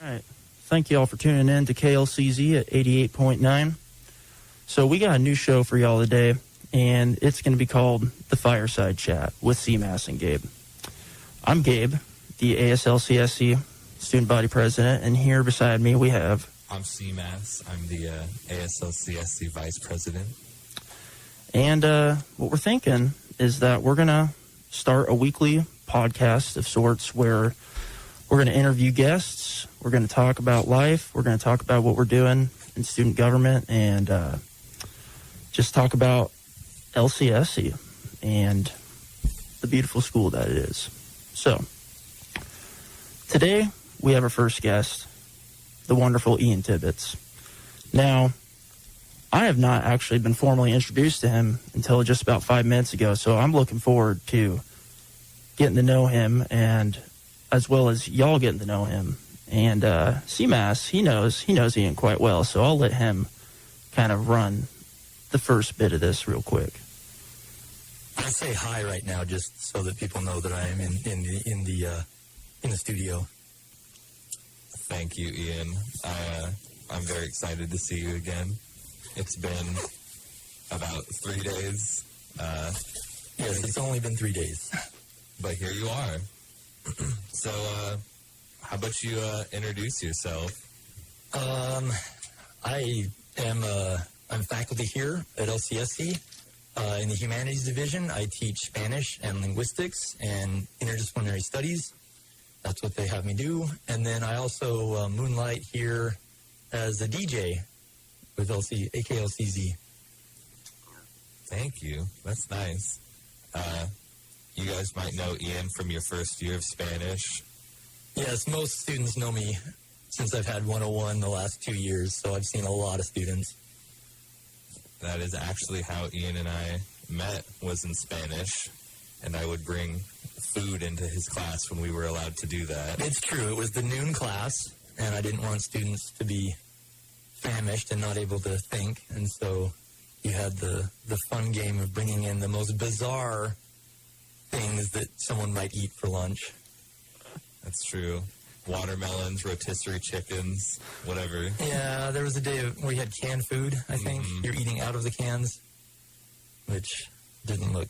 All right. Thank you all for tuning in to KLCZ at 88.9. So we got a new show for y'all today, and it's going to be called The Fireside Chat with CMAS and Gabe. I'm Gabe, the ASLCSC student body president, and here beside me we have... I'm CMAS. I'm the ASLCSC vice president. And what we're thinking is that we're going to start a weekly podcast of sorts where we're going to interview guests, we're going to talk about life, we're going to talk about what we're doing in student government, and just talk about LCSC and the beautiful school that it is. So, today we have our first guest, the wonderful Ian Tippets. Now, I have not actually been formally introduced to him until just about 5 minutes ago, so I'm looking forward to getting to know him, and as well as y'all getting to know him. And CMAS, he knows Ian quite well, so I'll let him kind of run the first bit of this real quick. I say hi right now just so that people know that I am in the studio. Thank you, Ian. I'm very excited to see you again. It's been about 3 days. Yes, it's only been 3 days. But here you are. So, how about you introduce yourself? I'm faculty here at LCSC in the Humanities Division. I teach Spanish and linguistics and interdisciplinary studies. That's what they have me do. And then I also moonlight here as a DJ with AKLCZ. Thank you. That's nice. You guys might know Ian from your first year of Spanish. Yes, most students know me since I've had 101 the last 2 years, so I've seen a lot of students. That is actually how Ian and I met, was in Spanish, and I would bring food into his class when we were allowed to do that. It's true. It was the noon class, and I didn't want students to be famished and not able to think, and so you had the fun game of bringing in the most bizarre things that someone might eat for lunch. That's true. Watermelons, rotisserie chickens, whatever. Yeah, there was a day where we had canned food, I think. Mm-hmm. You're eating out of the cans, which didn't look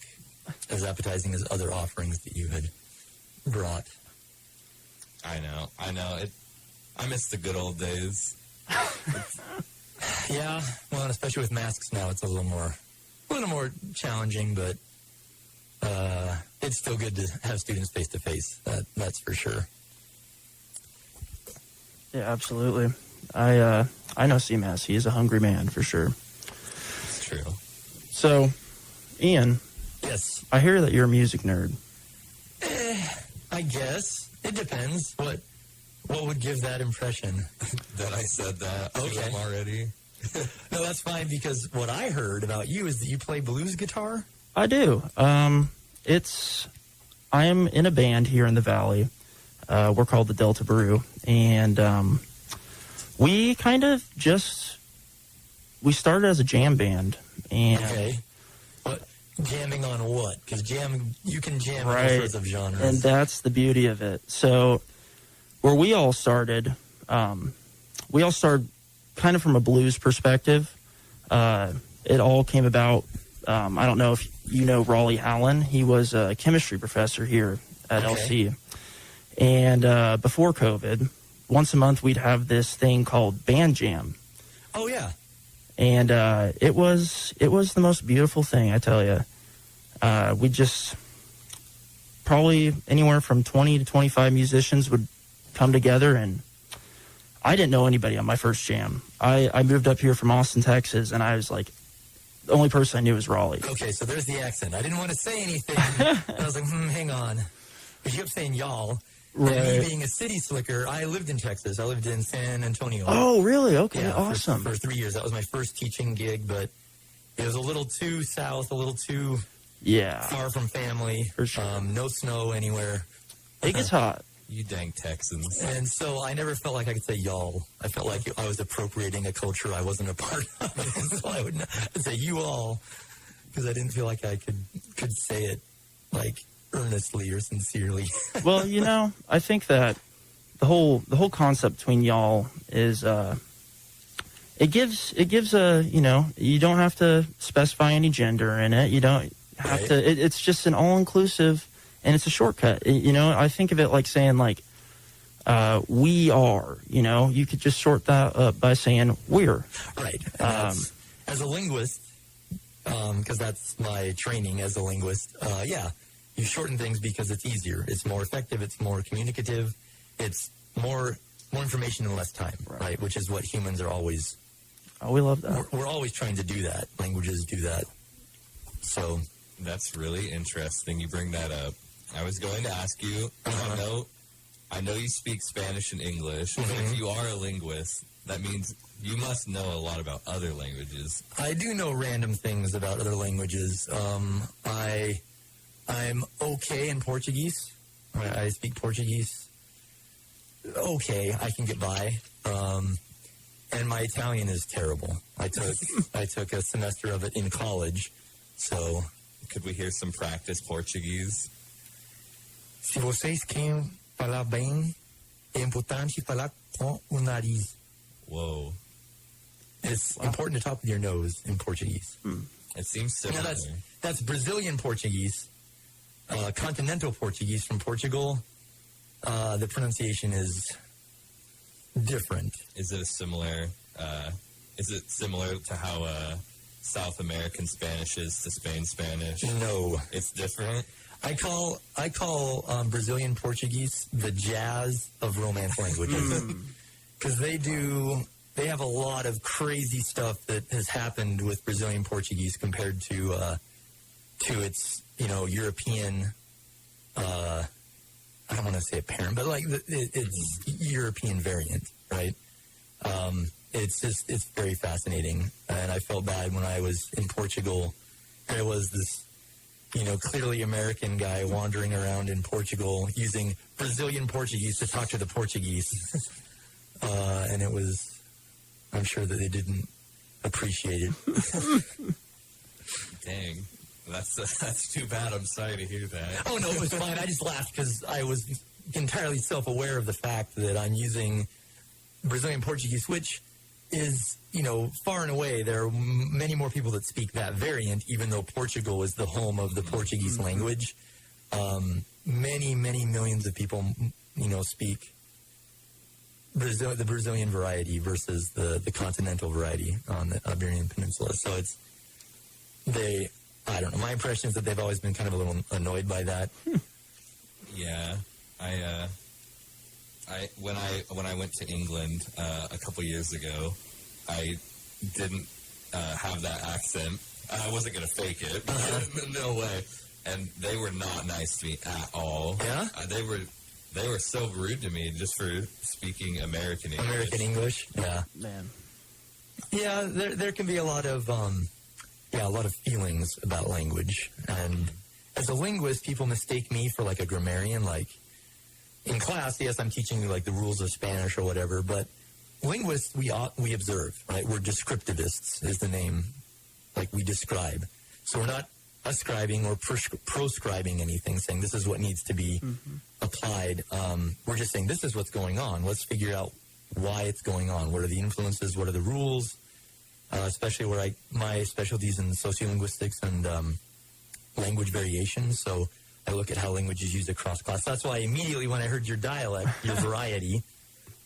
as appetizing as other offerings that you had brought. I know. I miss the good old days. Yeah, well, and especially with masks now, it's a little more challenging, but it's still good to have students face to face. That's for sure. Yeah, absolutely. I know CMAS. He is a hungry man for sure. It's true. So, Ian. Yes. I hear that you're a music nerd. I guess it depends. What would give that impression? That I said that to him already. No, that's fine, because what I heard about you is that you play blues guitar. I do. I am in a band here in the Valley. We're called the Delta Brew, and we kind of we started as a jam band. And okay. But jamming on what? Because you can jam right, in all sorts of genres. And that's the beauty of it. So where we all started kind of from a blues perspective. It all came about, I don't know if you know Raleigh Allen. He was a chemistry professor here at LC. And before COVID, once a month we'd have this thing called Band Jam. Oh, yeah. And it was the most beautiful thing, I tell you. We just probably anywhere from 20 to 25 musicians would come together, and I didn't know anybody on my first jam. I moved up here from Austin, Texas, and I was like, the only person I knew was Raleigh. Okay, so there's the accent. I didn't want to say anything. I was like, hang on. But you kept saying y'all. Right. And me being a city slicker, I lived in Texas. I lived in San Antonio. Oh, really? Okay, yeah, awesome. For 3 years. That was my first teaching gig, but it was a little too south, a little too far from family. For sure. No snow anywhere. It gets hot. You dang Texans. And so I never felt like I could say y'all. I felt like I was appropriating a culture I wasn't a part of. And so I would say you all, because I didn't feel like I could say it like earnestly or sincerely. Well, I think that the whole concept between y'all is it gives a, you know, you don't have to specify any gender in it. You don't have to. It's just an all inclusive, and it's a shortcut. You know, I think of it like saying like we are. You know, you could just short that up by saying we're. Right. As a linguist, because that's my training as a linguist. Yeah, you shorten things because it's easier. It's more effective. It's more communicative. It's more information in less time, right? Which is what humans are always. Oh, we love that. We're always trying to do that. Languages do that. So that's really interesting. You bring that up. I was going to ask you. I know you speak Spanish and English. But if you are a linguist, that means you must know a lot about other languages. I do know random things about other languages. I'm okay in Portuguese. I speak Portuguese. Okay, I can get by. And my Italian is terrible. I took a semester of it in college. So, could we hear some practice Portuguese? Se vocês querem falar bem, é importante falar com o nariz. Whoa. It's important to talk with your nose in Portuguese. It seems similar. That's Brazilian Portuguese. Continental Portuguese from Portugal. The pronunciation is different. Is it similar to how South American Spanish is to Spain Spanish? No. It's different? I call Brazilian Portuguese the jazz of Romance languages. Because they have a lot of crazy stuff that has happened with Brazilian Portuguese compared to its, you know, European, I don't want to say a parent, but like it's European variant, right? It's very fascinating. And I felt bad when I was in Portugal. There was this, you know, clearly American guy wandering around in Portugal using Brazilian Portuguese to talk to the Portuguese. And it was, I'm sure that they didn't appreciate it. Dang. That's too bad. I'm sorry to hear that. Oh, no, it was fine. I just laughed because I was entirely self-aware of the fact that I'm using Brazilian Portuguese, which is, you know, far and away, there are many more people that speak that variant, even though Portugal is the home of the Portuguese language. Many, many millions of people, you know, speak the Brazilian variety versus the continental variety on the Iberian Peninsula. So I don't know. My impression is that they've always been kind of a little annoyed by that. Yeah, when I went to England a couple years ago, I didn't have that accent. I wasn't gonna fake it. No way. And they were not nice to me at all. Yeah, they were so rude to me just for speaking American English. American English. Yeah, man. Yeah, there can be a lot of feelings about language. And as a linguist, people mistake me for like a grammarian. Like in class, yes, I'm teaching you like the rules of Spanish or whatever, but linguists, we observe, right? We're descriptivists is the name. Like we describe. So we're not ascribing or proscribing anything, saying this is what needs to be applied. We're just saying this is what's going on. Let's figure out why it's going on. What are the influences? What are the rules? Especially where my specialty is in sociolinguistics and language variation. So I look at how language is used across class. That's why immediately when I heard your dialect, your variety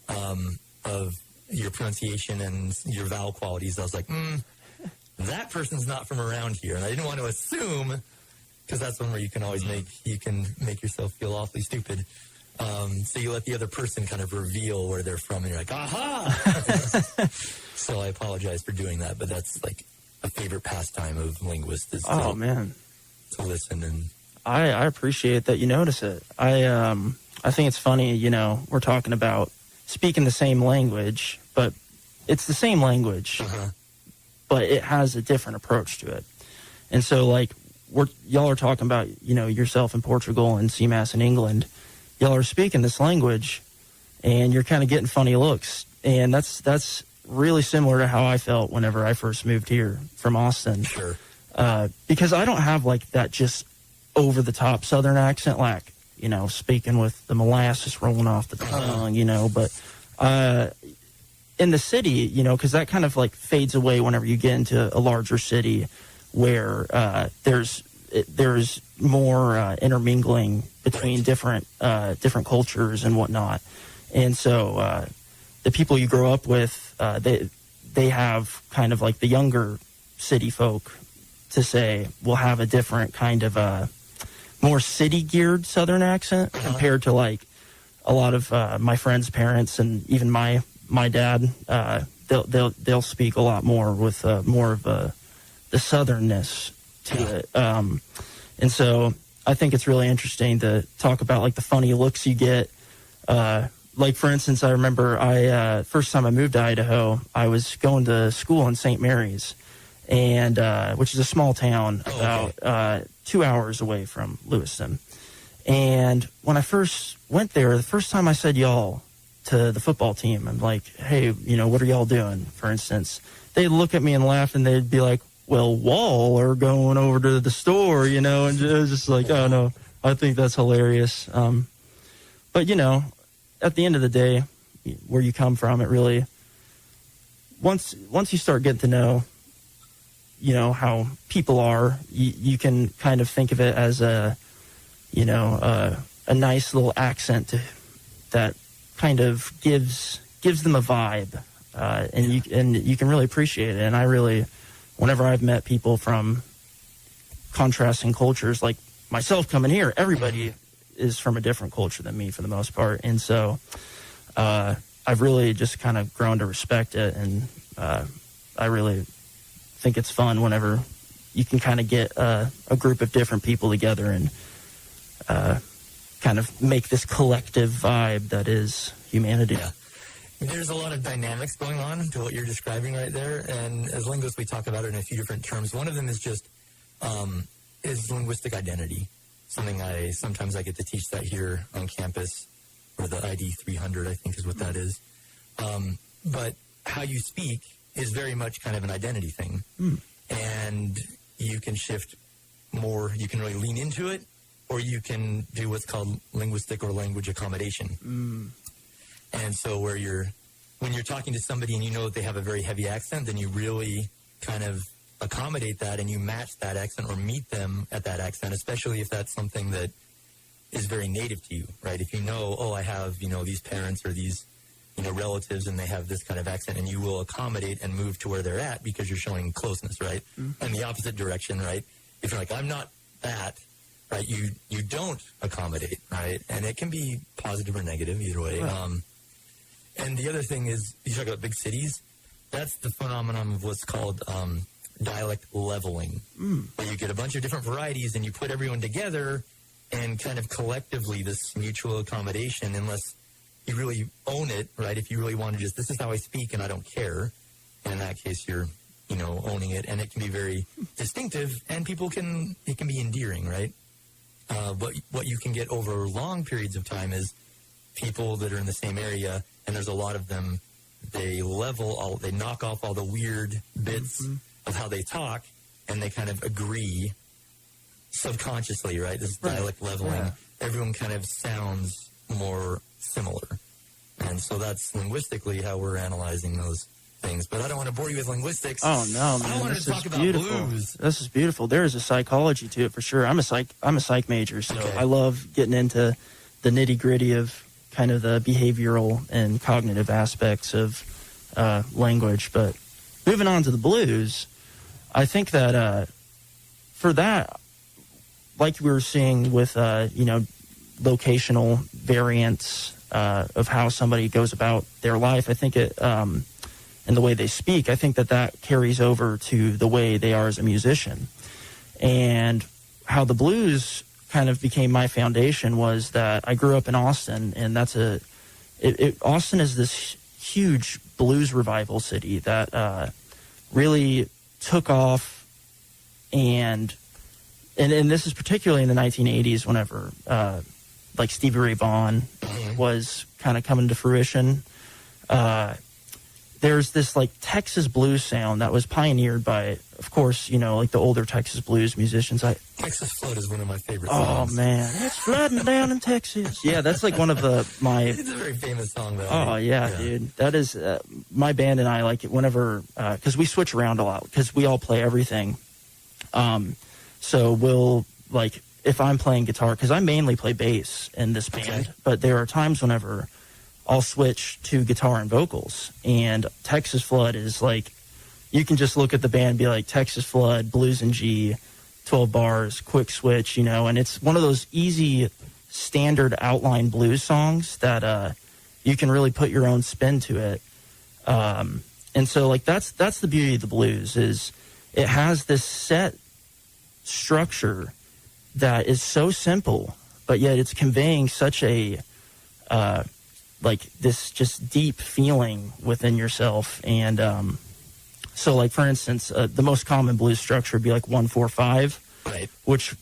of your pronunciation and your vowel qualities, I was like, that person's not from around here. And I didn't want to assume, because that's one where you can always make yourself feel awfully stupid. So you let the other person kind of reveal where they're from, and you're like, aha! So I apologize for doing that, but that's like a favorite pastime of linguists is to listen. And I appreciate that you notice it. I think it's funny, you know, we're talking about speaking the same language, but it's the same language, but it has a different approach to it. And so, like, y'all are talking about, you know, yourself in Portugal and CMAS in England. Y'all are speaking this language, and you're kind of getting funny looks. And that's really similar to how I felt whenever I first moved here from Austin. Sure. Because I don't have, like, that just over-the-top Southern accent. Like, speaking with the molasses rolling off the tongue, but in the city, because that kind of like fades away whenever you get into a larger city where there's more intermingling between different cultures and whatnot. And so the people you grow up with, they have kind of like the younger city folk to say will have a different kind of more city-geared Southern accent compared to like a lot of my friends' parents and even my dad. They'll speak a lot more with more of the Southernness to it. And so I think it's really interesting to talk about like the funny looks you get. Like for instance, I remember first time I moved to Idaho, I was going to school in St. Mary's, and which is a small town about 2 hours away from Lewiston. And when I first went there, the first time I said y'all to the football team, I'm like, hey, what are y'all doing? For instance, they'd look at me and laugh, and they'd be like, well, Wall are going over to the store, and it was just like, oh no, I think that's hilarious. But at the end of the day, where you come from, it really, once you start getting to know, how people are, you can kind of think of it as a nice little accent that kind of gives them a vibe, and you can really appreciate it. And I really, whenever I've met people from contrasting cultures, like myself coming here, everybody is from a different culture than me for the most part. And so I've really just kind of grown to respect it. And I really think it's fun whenever you can kind of get a group of different people together and kind of make this collective vibe that is humanity. Yeah. There's a lot of dynamics going on to what you're describing right there, and as linguists, we talk about it in a few different terms. One of them is just is linguistic identity. Something sometimes I get to teach that here on campus, or the ID 300, I think is what that is. But how you speak is very much kind of an identity thing, and you can shift more. You can really lean into it, or you can do what's called linguistic or language accommodation. And so when you're talking to somebody and you know that they have a very heavy accent, then you really kind of accommodate that and you match that accent or meet them at that accent, especially if that's something that is very native to you, right? If you know, I have, these parents or these, relatives and they have this kind of accent, and you will accommodate and move to where they're at because you're showing closeness, right? And the opposite direction, right? If you're like, I'm not that, right? You don't accommodate, right? And it can be positive or negative either way. Right. And the other thing is, you talk about big cities, that's the phenomenon of what's called dialect leveling, where you get a bunch of different varieties and you put everyone together and kind of collectively this mutual accommodation, unless you really own it, right? If you really want to just, this is how I speak and I don't care, and in that case you're, owning it, and it can be very distinctive, and it can be endearing, right? But what you can get over long periods of time is people that are in the same area, and there's a lot of them, they knock off all the weird bits of how they talk, and they kind of agree subconsciously, right? This dialect leveling. Yeah. Everyone kind of sounds more similar. And so that's linguistically how we're analyzing those things. But I don't want to bore you with linguistics. Oh, no, man. I wanted to talk about blues. This is beautiful. There is a psychology to it for sure. I'm a psych major, so I love getting into the nitty-gritty of kind of the behavioral and cognitive aspects of language. But moving on to the blues, I think that for that, like we were seeing with, locational variants of how somebody goes about their life, I think it, and the way they speak, I think that carries over to the way they are as a musician. And how the blues kind of became my foundation was that I grew up in Austin, and Austin is this huge blues revival city that really took off, and this is particularly in the 1980s, whenever like Stevie Ray Vaughan was kind of coming to fruition. there's this like Texas blues sound that was pioneered by, of course, you know, like the older Texas blues musicians. Texas Flood is one of my favorite Oh songs. man, it's flooding down in Texas. Yeah, that's like one of my. It's a very famous song, though. Oh yeah, dude. That is my band and I like it whenever because we switch around a lot because we all play everything. So we'll like if I'm playing guitar because I mainly play bass in this band, but there are times whenever I'll switch to guitar and vocals. And Texas Flood is like, you can just look at the band and be like, Texas Flood, blues and G, 12 bars, quick switch, you know, and it's one of those easy standard outline blues songs that you can really put your own spin to it. And so like that's the beauty of the blues is it has this set structure that is so simple, but yet it's conveying such a like this just deep feeling within yourself. And so like for instance the most common blues structure would be like 1-4-5, right, which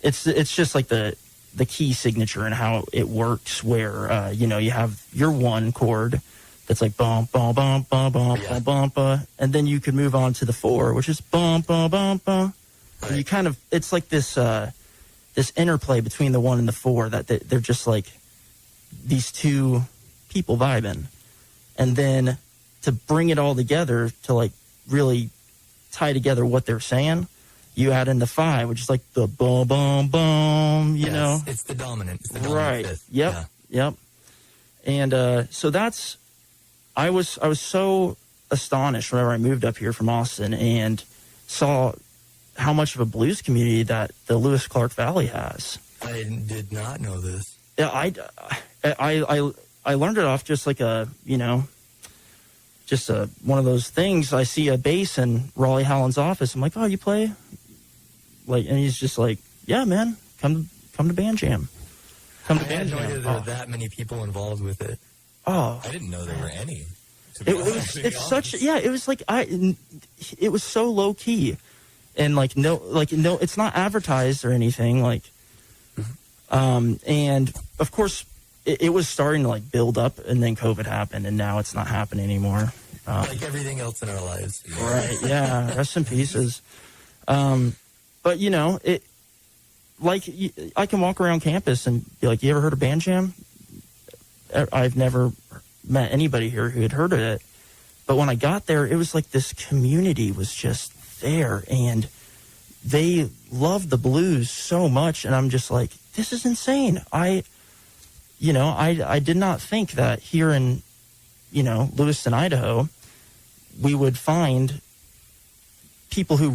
it's just like the key signature and how it works where you know you have your one chord that's like bum bum bum bum bum bum bum bum, and then you could move on to the 4, which is bum bum bum bum. right. You kind of it's like this this interplay between the 1 and the 4 that they're just like these two people vibing. And then to bring it all together to like really tie together what they're saying, you add in the 5, which is like the boom boom boom, you know. It's the dominant. It's the dominant Right. fifth. Yep. Yep. And so that's I was so astonished whenever I moved up here from Austin and saw how much of a blues community that the Lewis Clark Valley has. I did not know this. Yeah, I learned it off just like a, you know, just one of those things. I see a bass in Raleigh Howland's office. I'm like, oh, you play? Like, and he's just like, yeah, man, come to band jam. Come to I band had no idea jam. there were that many people involved with it. Oh, I didn't know there were any. To be honest, it's such, yeah, it was like, it was so low key and like, no, it's not advertised or anything like, and of course it was starting to like build up and then COVID happened and now it's not happening anymore. Like everything else in our lives. Right. Yeah. Rest in pieces. But you know, it like I can walk around campus and be like, you ever heard of Band Jam? I've never met anybody here who had heard of it. But when I got there, it was like this community was just there and they loved the blues so much. And I'm just like, this is insane. I did not think that here in, you know, Lewiston, Idaho, we would find people who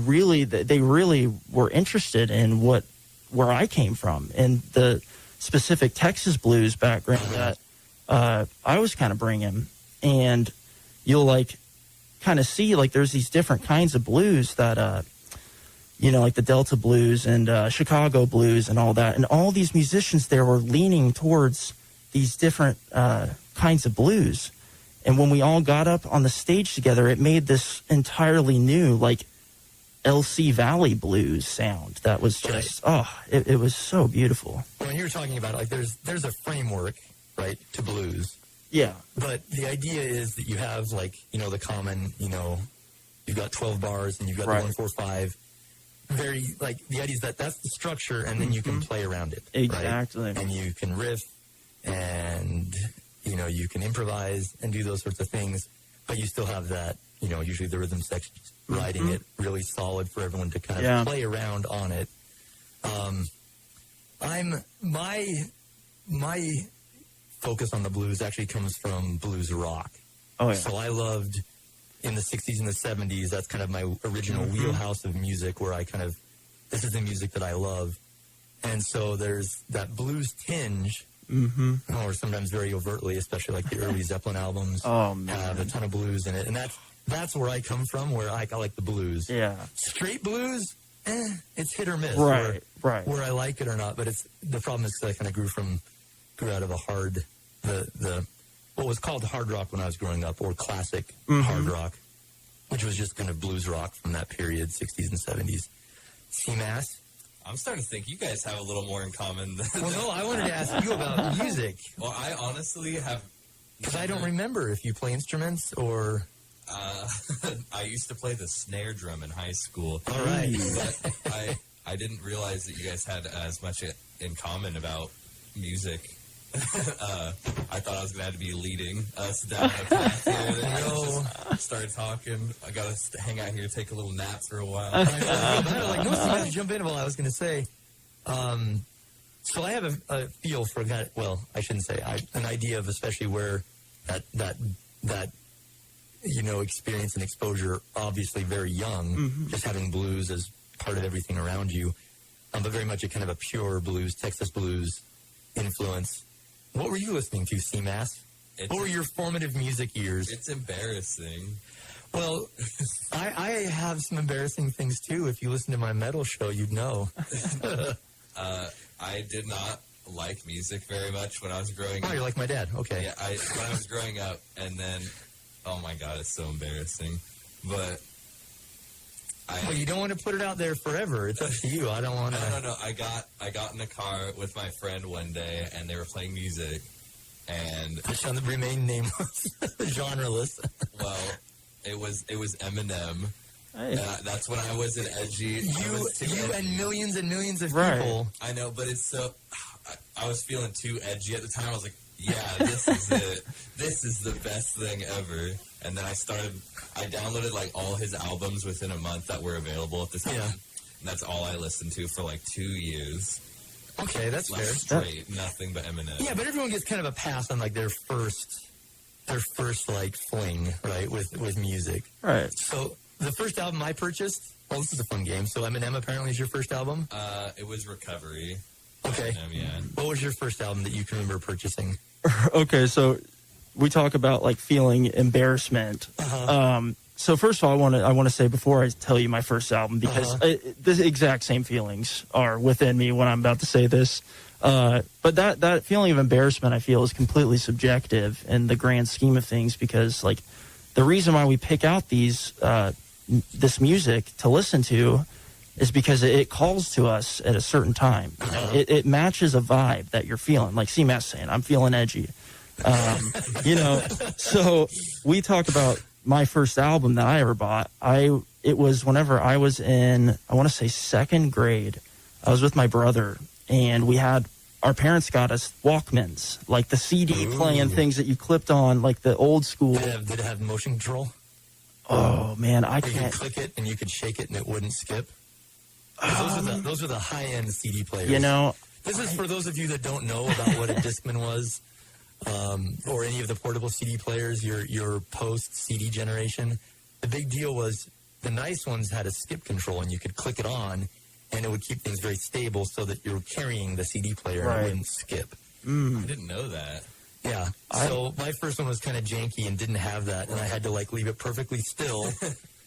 they really were interested in where I came from and the specific Texas blues background that I was kind of bringing. And you'll like kind of see like there's these different kinds of blues that, you know, like the Delta blues and Chicago blues and all that. And all these musicians there were leaning towards these different kinds of blues. And when we all got up on the stage together, it made this entirely new, like, LC Valley blues sound that was just, it was so beautiful. When you were talking about, like, there's a framework, right, to blues. Yeah. But the idea is that you have, like, you know, the common, you know, you've got 12 bars and you've got Right. the 1-4-5. Very, like, the idea is that that's the structure and then you can play around it. Exactly. Right? And you can riff and, you know, you can improvise and do those sorts of things, but you still have that, you know, usually the rhythm section riding it really solid for everyone to kind of play around on it. My focus on the blues actually comes from blues rock. Oh, yeah. So I loved in the 60s and the 70s, that's kind of my original wheelhouse of music where I kind of, this is the music that I love. And so there's that blues tinge, or sometimes very overtly, especially like the early Zeppelin albums have a ton of blues in it. And that's where I come from, where I like the blues. Yeah. Straight blues, it's hit or miss. Right. Where I like it or not. But the problem is that I kind of grew out of a hard, what was called hard rock when I was growing up, or classic hard rock, which was just kind of blues rock from that period, 60s and 70s. CMAS. I'm starting to think you guys have a little more in common than... Well, no, I wanted to ask you about music. Well, I honestly have Because I don't remember if you play instruments or... I used to play the snare drum in high school. All right. But I didn't realize that you guys had as much in common about music. I thought I was going to have to be leading us down the path here. Then just started talking. I got to hang out here, take a little nap for a while. Like, no, somebody jump in. Well, I was going to say, so I have a feel for that. Well, I shouldn't say an idea of especially where that experience and exposure. Obviously, very young, just having blues as part of everything around you, but very much a kind of a pure blues, Texas blues influence. What were you listening to, CMAS? What were your formative music years? It's embarrassing. Well, I have some embarrassing things, too. If you listen to my metal show, you'd know. I did not like music very much when I was growing up. Oh, you're like my dad. Okay. Yeah, when I was growing up, and then, oh my God, it's so embarrassing. But well, you don't want to put it out there forever. It's up to you. I don't want to. No. I got in a car with my friend one day, and they were playing music, and I shall remain nameless, genreless. Well, it was Eminem. Hey. That's when I was an edgy. You and millions and millions of people. I know, but it's so. I was feeling too edgy at the time. I was like, yeah, this is it. This is the best thing ever. And then I downloaded like all his albums within a month that were available at the time. Yeah. And that's all I listened to for like 2 years. Okay, that's like fair. Straight, nothing but Eminem. Yeah, but everyone gets kind of a pass on like their first like fling, right, with music. Right. So the first album I purchased, well, this is a fun game. So Eminem apparently is your first album? It was Recovery. Okay. Eminem, yeah. What was your first album that you can remember purchasing? Okay, so we talk about like feeling embarrassment. So first of all, I want to say before I tell you my first album, because the exact same feelings are within me when I'm about to say this. But that feeling of embarrassment, I feel, is completely subjective in the grand scheme of things, because like the reason why we pick out this music to listen to is because it calls to us at a certain time. You know, it matches a vibe that you're feeling. Like CMAS saying, I'm feeling edgy. So we talk about my first album that I ever bought. It was whenever I was in, I want to say second grade. I was with my brother, and our parents got us Walkmans, like the CD playing things that you clipped on, like the old school. Did it have motion control? Oh man, I can't. You could click it and you could shake it and it wouldn't skip. Those are the high-end CD players. You know, this is for those of you that don't know about what a Discman was, or any of the portable CD players, your post-CD generation. The big deal was the nice ones had a skip control, and you could click it on, and it would keep things very stable so that you're carrying the CD player and it wouldn't skip. I didn't know that. Yeah. So my first one was kind of janky and didn't have that, and I had to like leave it perfectly still.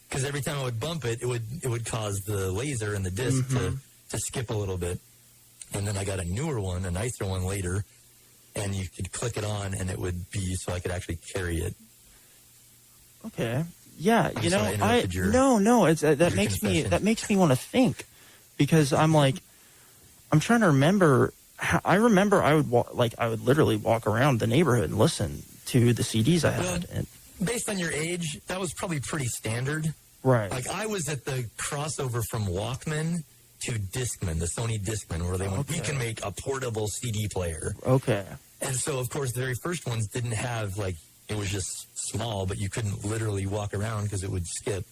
Because every time I would bump it, it would cause the laser and the disc to skip a little bit. And then I got a newer one, a nicer one later, and you could click it on, and it would be so I could actually carry it. Okay. Yeah. I'm sorry, I interrupted that makes me want to think, because I'm trying to remember. I remember I would literally walk around the neighborhood and listen to the CDs I had. And based on your age, that was probably pretty standard. Right. Like, I was at the crossover from Walkman to Discman, the Sony Discman, where they went, we can make a portable CD player. Okay. And so, of course, the very first ones didn't have, like, it was just small, but you couldn't literally walk around because it would skip.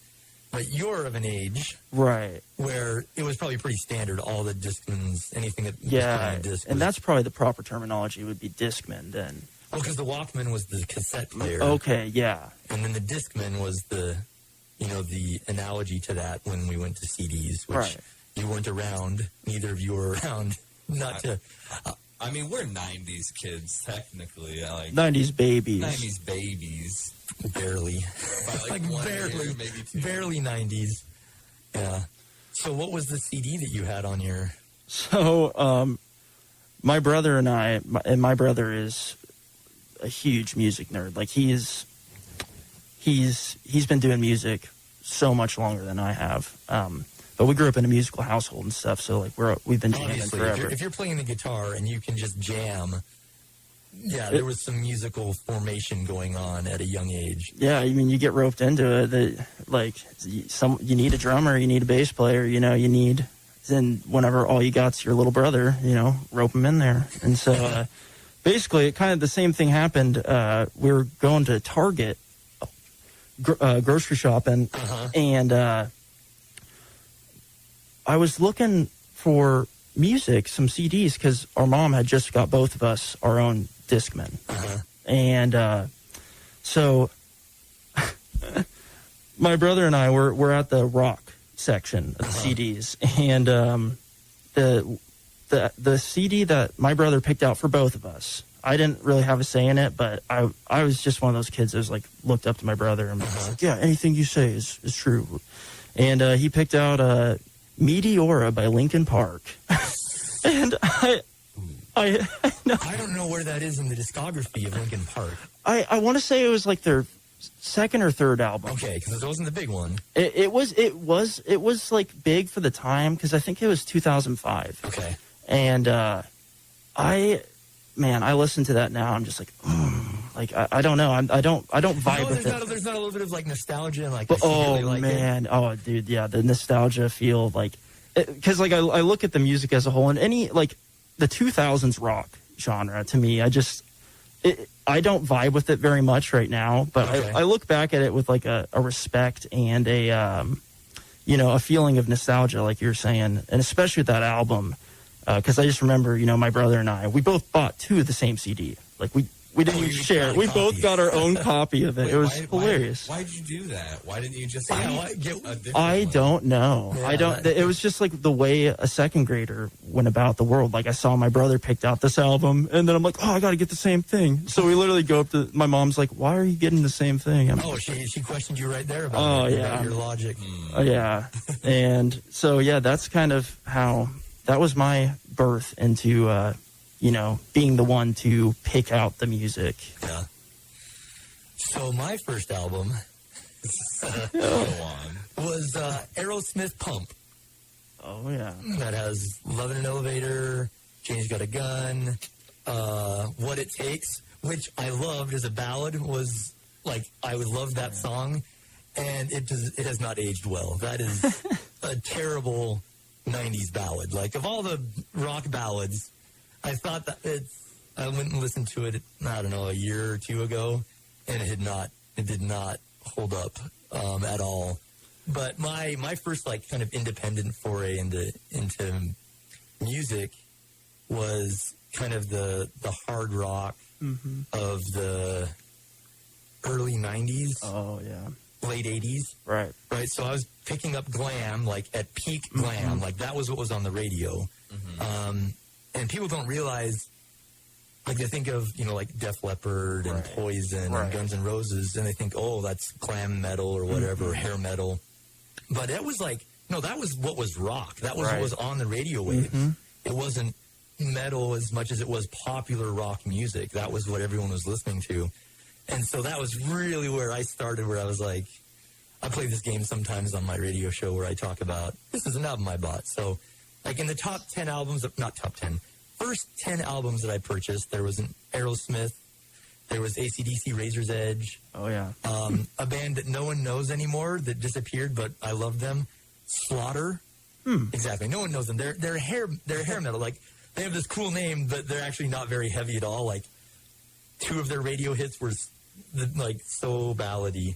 But you're of an age, right, where it was probably pretty standard, all the Discmans, anything that was put on a disc. And that's probably the proper terminology would be Discman then. Well, because the Walkman was the cassette player. Okay, yeah. And then the Discman was the analogy to that when we went to CDs, which you weren't around. Neither of you were around. I mean, we're 90s kids, technically. 90s babies. 90s babies. Barely. By barely. Year, maybe 2. Barely 90s. Yeah. So what was the CD that you had on your... So, my brother and my brother is a huge music nerd. Like, he's been doing music so much longer than I have. But we grew up in a musical household and stuff, so like we've been jamming forever. If you're playing the guitar and you can just jam, Yeah, there was some musical formation going on at a young age. Yeah, I mean, you get roped into it. You need a drummer, you need a bass player, you need. Then whenever all you got's your little brother, rope him in there. And so basically, it kind of the same thing happened. We were going to Target, grocery shopping, and I was looking for music, some CDs, because our mom had just got both of us our own Discman. And so my brother and I were at the rock section of the CDs, and the CD that my brother picked out for both of us, I didn't really have a say in it, but I was just one of those kids that was like looked up to my brother and was like, yeah, anything you say is true. And he picked out Meteora by Linkin Park. And I don't know where that is in the discography of Linkin Park. I want to say it was like their second or third album. Okay, because it wasn't the big one. It was like big for the time, because I think it was 2005. Okay. And I listen to that now. I'm just like, I don't know. I don't vibe with it. There's not a little bit of like nostalgia and like. But, oh dude, yeah, the nostalgia feel, like, because like I look at the music as a whole, and any like the 2000s rock genre, to me, I don't vibe with it very much right now. But okay. I look back at it with like a respect and a feeling of nostalgia, like you're saying, and especially with that album. Because I just remember, my brother and I, we both bought two of the same CD. Like, we didn't even share. We both got our own copy of it. It was hilarious. Why'd you do that? Why didn't you just get a different I one? Don't know. Yeah, it was just like the way a second grader went about the world. Like, I saw my brother picked out this album, and then I'm like, I got to get the same thing. So we literally go up to, my mom's like, why are you getting the same thing? She questioned you right there about your logic. Yeah. And so, yeah, that's kind of how... That was my birth into, being the one to pick out the music. Yeah. So my first album was Aerosmith Pump. Oh, yeah. That has Love in an Elevator, Jane's Got a Gun, What It Takes, which I loved as a ballad. Was like, I would love that song, and it has not aged well. That is a terrible 90s ballad. Like, of all the rock ballads, I thought that I went and listened to it, I don't know, a year or two ago, and it did not hold up at all. But my first, like, kind of independent foray into music was kind of the hard rock of the early 90s. Oh, yeah. Late 80s. Right. So I was picking up glam, like at peak glam. Like, that was what was on the radio. And people don't realize, like, they think of, like Def Leppard and Poison and Guns N' Roses, and they think, that's glam metal or whatever, hair metal. But that was like, no, that was what was rock. That was what was on the radio waves. It wasn't metal as much as it was popular rock music. That was what everyone was listening to. And so that was really where I started, where I was like, I play this game sometimes on my radio show where I talk about, this is an album I bought. So, like, in the top 10 albums, not top 10, first 10 albums that I purchased, there was an Aerosmith, there was AC/DC, Razor's Edge. Oh, yeah. A band that no one knows anymore that disappeared, but I love them, Slaughter. Exactly. No one knows them. They're hair metal. Like, they have this cool name, but they're actually not very heavy at all. Like, two of their radio hits were like so ballady,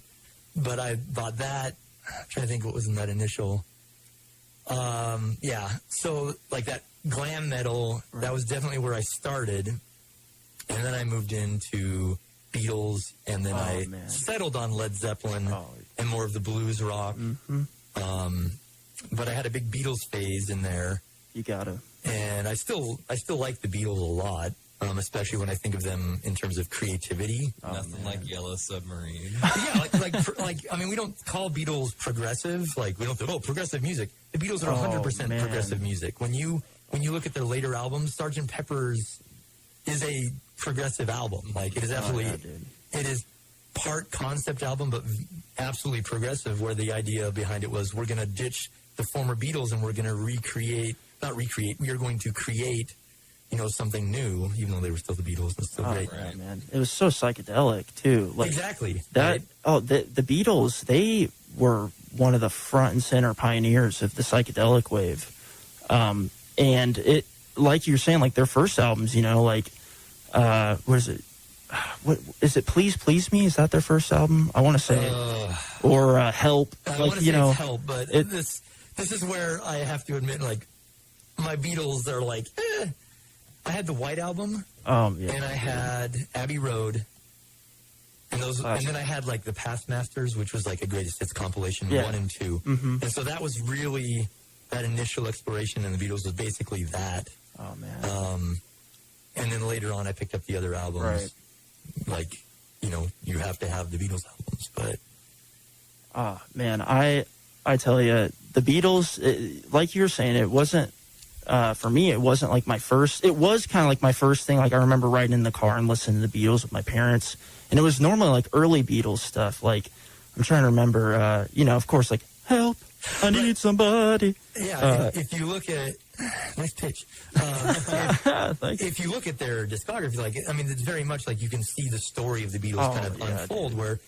but I bought that. I'm trying to think what was in that initial. So like that glam metal, that was definitely where I started, and then I moved into Beatles, and then I settled on Led Zeppelin and more of the blues rock. But I had a big Beatles phase in there. You gotta. And I still like the Beatles a lot. Especially when I think of them in terms of creativity. Nothing like Yellow Submarine. Like I mean, we don't call Beatles progressive. Like, we don't think, progressive music. The Beatles are 100% progressive music. When you look at their later albums, Sgt. Pepper's is a progressive album. Like, it is absolutely, it is part concept album, but absolutely progressive, where the idea behind it was, we're going to ditch the former Beatles and we're going to we are going to create something new, even though they were still the Beatles and still great. Yeah, man. It was so psychedelic too. Like Exactly. that. Right? Oh, the Beatles, they were one of the front and center pioneers of the psychedelic wave. And it, like you were saying, like their first albums, what is it? What is it? Please Please Me? Is that their first album? I want to say, or Help. I want to say it's Help, but this is where I have to admit, like, my Beatles are like, I had the White Album, and I had Abbey Road, and then I had like the Past Masters, which was like a greatest hits compilation 1 and 2, and so that was really that initial exploration in the Beatles was basically that. Oh man. And then later on, I picked up the other albums. Right. Like, you have to have the Beatles albums, but man, I tell you, the Beatles, like you were saying, it wasn't. For me, it wasn't like my first. It was kind of like my first thing. Like I remember riding in the car and listening to the Beatles with my parents, and it was normally like early Beatles stuff. Like I'm trying to remember, of course, like Help, I Need Somebody. Yeah, if you look at nice pitch. If you look at their discography, it's very much like you can see the story of the Beatles unfold, where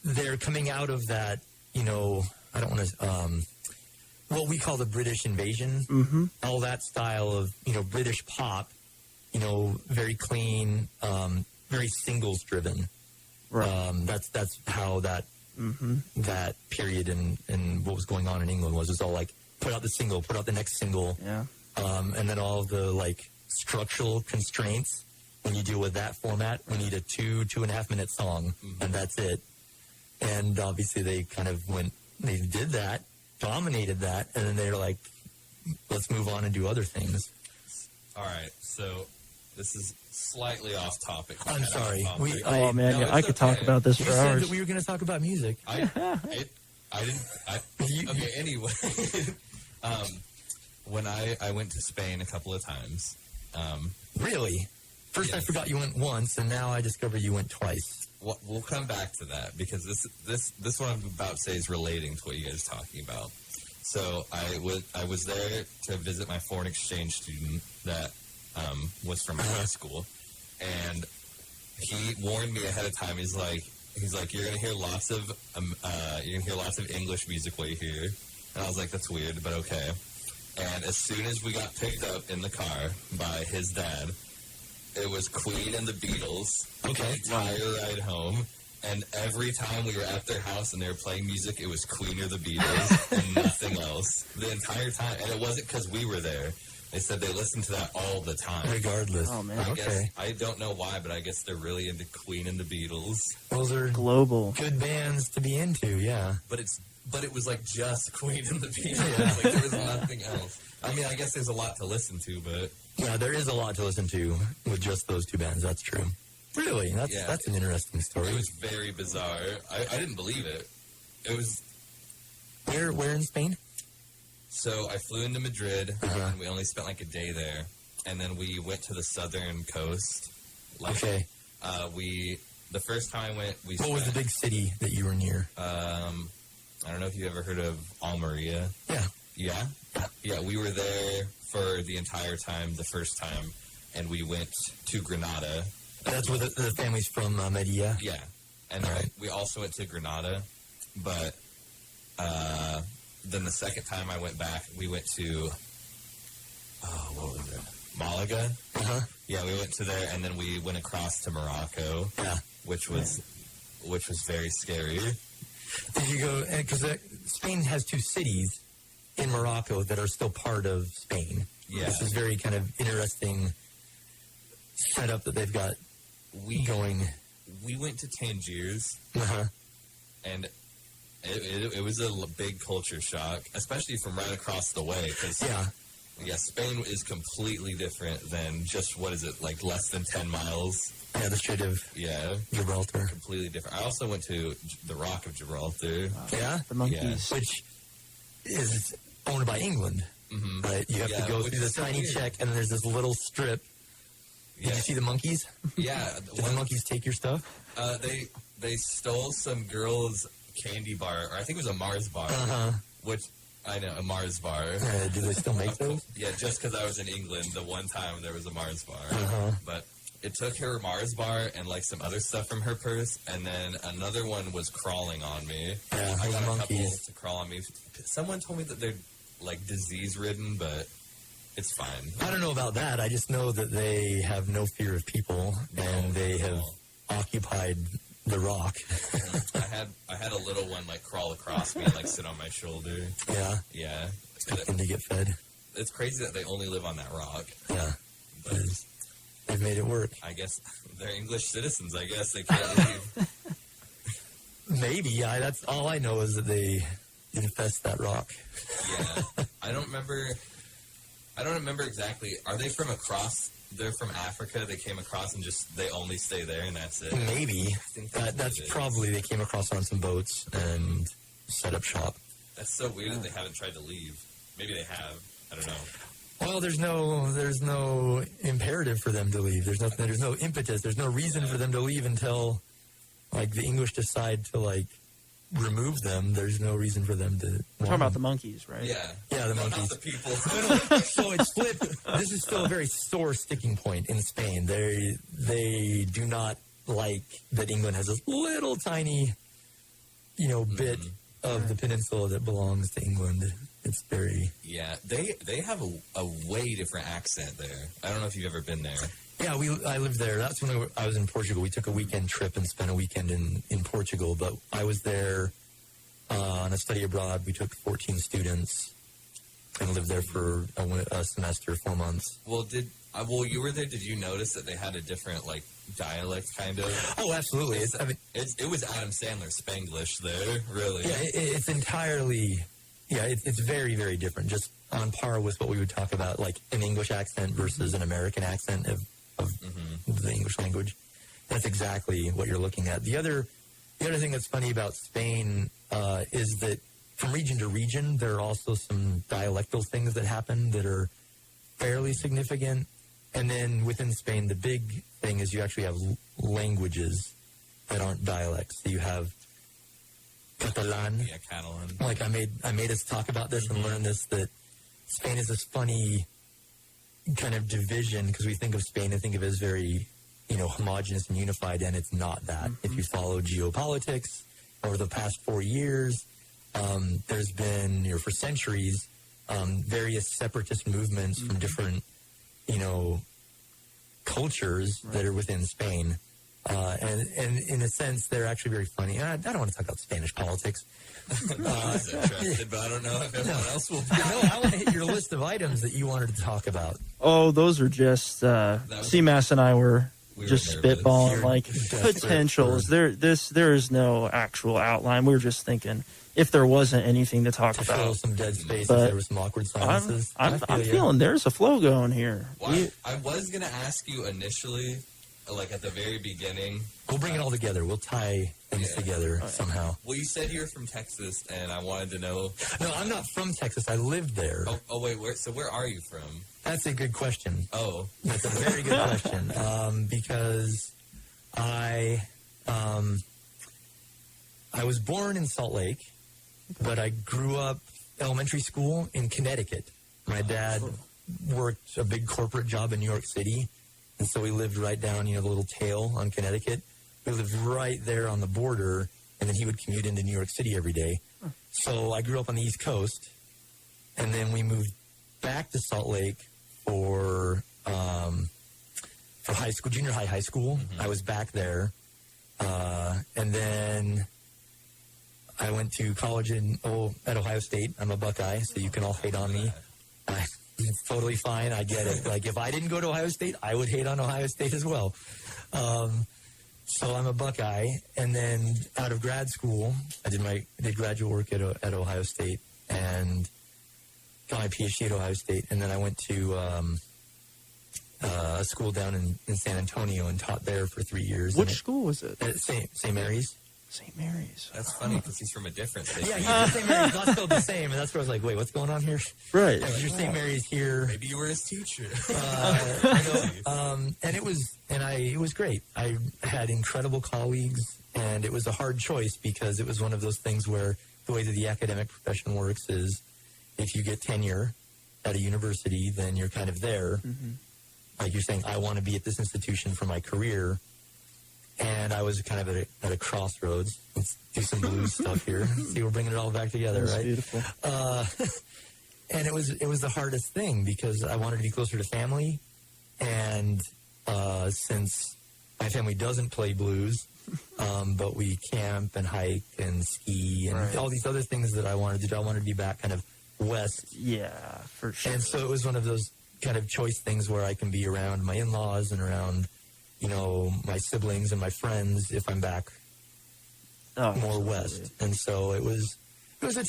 they're coming out of that. I don't want to. What we call the British invasion, all that style of, British pop, very clean, very singles driven. Right. That's how that period and what was going on in England was. It was all like, put out the single, put out the next single. Yeah. And then all the like structural constraints. When you deal with that format, we need a 2.5 minute song, and that's it. And obviously they did that. Dominated that, and then they're like, let's move on and do other things. All right, so this is slightly off topic. I'm sorry. I could talk about this for hours. You said hours. that we were going to talk about music. Okay, anyway. When I went to Spain a couple of times. Really? First yes. I forgot you went once, and now I discovered you went twice. We'll come back to that, because this one I'm about to say is relating to what you guys are talking about. So I was there to visit my foreign exchange student that was from high school, and he warned me ahead of time. He's like you're gonna hear lots of English music while you're here, and I was like, that's weird, but okay. And as soon as we got picked up in the car by his dad, it was Queen and the Beatles. Okay. The entire ride home. And every time we were at their house and they were playing music, it was Queen or the Beatles and nothing else. The entire time. And it wasn't because we were there. They said they listened to that all the time. Regardless. Oh, man. I don't know why, but I guess they're really into Queen and the Beatles. Those are global. Good bands to be into, yeah. But it was like just Queen and the Beatles. Yeah. Like there was nothing else. I mean, I guess there's a lot to listen to, but... Yeah, there is a lot to listen to with just those two bands, that's true. Really? That's an interesting story. It was very bizarre. I didn't believe it. It was... Where in Spain? So I flew into Madrid, and we only spent like a day there. And then we went to the southern coast. Okay. The first time I went, What was the big city that you were near? I don't know if you ever heard of Almeria. Yeah. Yeah? Yeah, we were there for the entire time, the first time, and we went to Granada. That's where the family's from, Medellin? Yeah. And then we also went to Granada, but then the second time I went back, we went to, what was it? Malaga? Uh-huh. Yeah, we went to there, and then we went across to Morocco, which was very scary. Did you go, because Spain has two cities in Morocco that are still part of Spain. Yeah. This is very kind of interesting setup that they've got going. We went to Tangiers, and it was a big culture shock, especially from right across the way. Cause, Spain is completely different than just, what is it, like less than 10 miles? Yeah, the Strait of Gibraltar. Completely different. I also went to the Rock of Gibraltar. Yeah? The monkeys. Yeah. Which is owned by England. Right? You have to go through this tiny check, and then there's this little strip. Did you see the monkeys? Yeah. Did the monkeys take your stuff? They stole some girl's candy bar, or I think it was a Mars bar, which I know, a Mars bar. Do they still make those? Yeah, just because I was in England, the one time there was a Mars bar. But it took her Mars bar and like some other stuff from her purse, and then another one was crawling on me. Yeah, I got a couple monkeys. to crawl on me. Someone told me that they're like disease-ridden, but it's fine. I don't know about that. I just know that they have no fear of people, and they have occupied the rock. I had a little one like crawl across me and like sit on my shoulder. Yeah. Yeah. Expecting to get fed. It's crazy that they only live on that rock. Yeah. But they've made it work. I guess they're English citizens. I guess they can't leave. Maybe. That's all I know is that they infest that rock. Yeah. I don't remember exactly. Are they from across? They're from Africa. They came across and they only stay there and that's it. Maybe. That's probably they came across on some boats and set up shop. That's so weird that they haven't tried to leave. Maybe they have. I don't know. Well, there's no imperative for them to leave. There's no impetus. There's no reason for them to leave until like the English decide to like remove them. There's no reason for them to. We're talking about the monkeys, right? Yeah. Yeah, the Not monkeys. the people. So it's flipped. This is still a very sore sticking point in Spain. They do not like that England has this little tiny, bit of the peninsula that belongs to England. It's very... Yeah, they have a way different accent there. I don't know if you've ever been there. Yeah, I lived there. That's when I was in Portugal. We took a weekend trip and spent a weekend in Portugal. But I was there on a study abroad. We took 14 students and lived there for a semester, 4 months. Well, you were there. Did you notice that they had a different like dialect, kind of? Oh, absolutely. It was Adam Sandler Spanglish there, really. Yeah, it's entirely... Yeah, it's very, very different. Just on par with what we would talk about, like an English accent versus an American accent of the English language. That's exactly what you're looking at. The other thing that's funny about Spain is that from region to region, there are also some dialectal things that happen that are fairly significant. And then within Spain, the big thing is you actually have languages that aren't dialects. So you have Catalan. Yeah, Catalan. Like I made us talk about this and learn this, that Spain is this funny kind of division because we think of Spain and think of it as very, homogenous and unified, and it's not that. If you follow geopolitics over the past 4 years, there's been, for centuries, various separatist movements from different, cultures that are within Spain. And in a sense, they're actually very funny. I don't want to talk about Spanish politics. I was interested, but I don't know if everyone else will be. No, I want to hit your list of items that you wanted to talk about. Oh, those are just CMAS and I were just spitballing You're like desperate potentials. There is no actual outline. We were just thinking if there wasn't anything to talk To fill about. some dead spaces, But there were some awkward silences. I'm feeling there's a flow going here. Well, I was gonna ask you initially, like at the very beginning. We'll bring it all together. We'll tie things together somehow. Well, you said you were from Texas, and I wanted to know. No, I'm not from Texas. I lived there. Oh wait, where are you from? That's a good question. Oh, That's a very good question. Because I was born in Salt Lake, but I grew up elementary school in Connecticut. My dad worked a big corporate job in New York City, and so we lived right down, the little tail on Connecticut. We lived right there on the border, and then he would commute into New York City every day. So I grew up on the East Coast, and then we moved back to Salt Lake for high school, junior high school. I was back there, and then I went to college at Ohio State. I'm a Buckeye, so you can all hate on me. It's totally fine. I get it. Like, if I didn't go to Ohio State, I would hate on Ohio State as well. So I'm a Buckeye. And then out of grad school, I did graduate work at Ohio State and got my PhD at Ohio State. And then I went to a school down in San Antonio and taught there for 3 years. Which school was it? At St. Mary's. St. Mary's. that's funny because he's from a different state. Yeah, he's at St. Mary's, not spelled the same. And that's where I was like, wait, what's going on here? Right. Yeah, your St. Mary's here. Maybe you were his teacher. And it was great. I had incredible colleagues, and it was a hard choice because it was one of those things where the way that the academic profession works is if you get tenure at a university, then you're kind of there. Mm-hmm. Like you're saying, I want to be at this institution for my career. And I was kind of at a crossroads. Let's do some blues stuff here. See, we're bringing it all back together, That's right? Beautiful. And it was the hardest thing because I wanted to be closer to family. And since my family doesn't play blues, but we camp and hike and ski and all these other things that I wanted to do, I wanted to be back kind of west. Yeah, for sure. And so it was one of those kind of choice things where I can be around my in-laws and around, you know, my siblings and my friends if I'm back more absolutely. west. And so it was a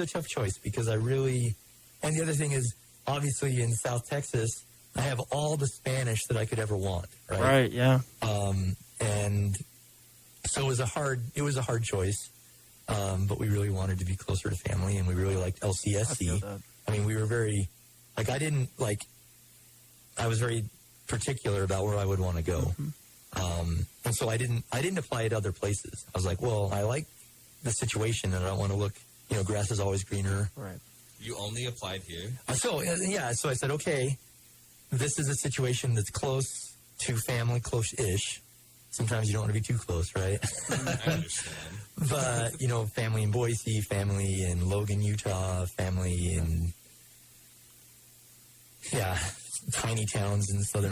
tough choice because I really, and the other thing is obviously in South Texas, I have all the Spanish that I could ever want. Right. Right. Yeah. And so it was a hard choice. But we really wanted to be closer to family and we really liked LCSC. I mean, we were very, like, I was very particular about where I would want to go. Mm-hmm. And so I didn't apply at other places. I was like, well, I like the situation and I don't want to look, you know, grass is always greener. Right. You only applied here? So I said, okay, this is a situation that's close to family, close-ish. Sometimes you don't want to be too close, right? I understand. But, you know, family in Boise, family in Logan, Utah, family in, tiny towns in southern